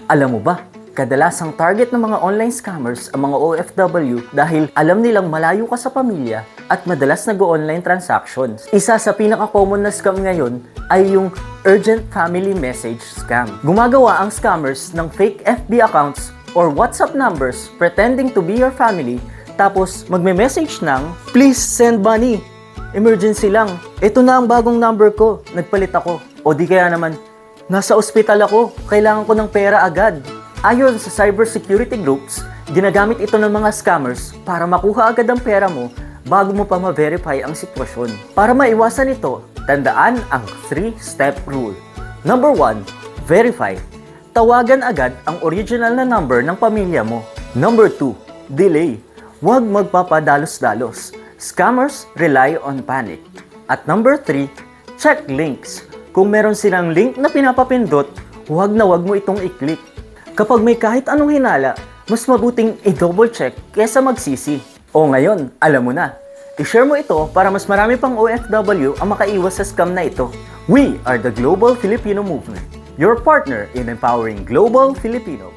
Alam mo ba, kadalasang target ng mga online scammers ang mga OFW dahil alam nilang malayo ka sa pamilya at madalas nag-online transactions. Isa sa pinaka-common na scam ngayon ay yung urgent family message scam. Gumagawa ang scammers ng fake FB accounts or WhatsApp numbers pretending to be your family, tapos magme-message ng, "Please send money. Emergency lang. Ito na ang bagong number ko. Nagpalit ako." O di kaya naman, "Nasa ospital ako. Kailangan ko ng pera agad." Ayon sa cybersecurity groups, ginagamit ito ng mga scammers para makuha agad ang pera mo bago mo pa ma-verify ang sitwasyon. Para maiwasan ito, tandaan ang 3-step rule. Number 1, verify. Tawagan agad ang original na number ng pamilya mo. Number 2, delay. Huwag magpapadalos-dalos. Scammers rely on panic. At number 3, check links. Kung meron silang link na pinapapindot, huwag na huwag mo itong i-click. Kapag may kahit anong hinala, mas mabuting i-double check kesa magsisi. O ngayon, alam mo na. I-share mo ito para mas marami pang OFW ang makaiwas sa scam na ito. We are the Global Filipino Movement, your partner in empowering global Filipinos.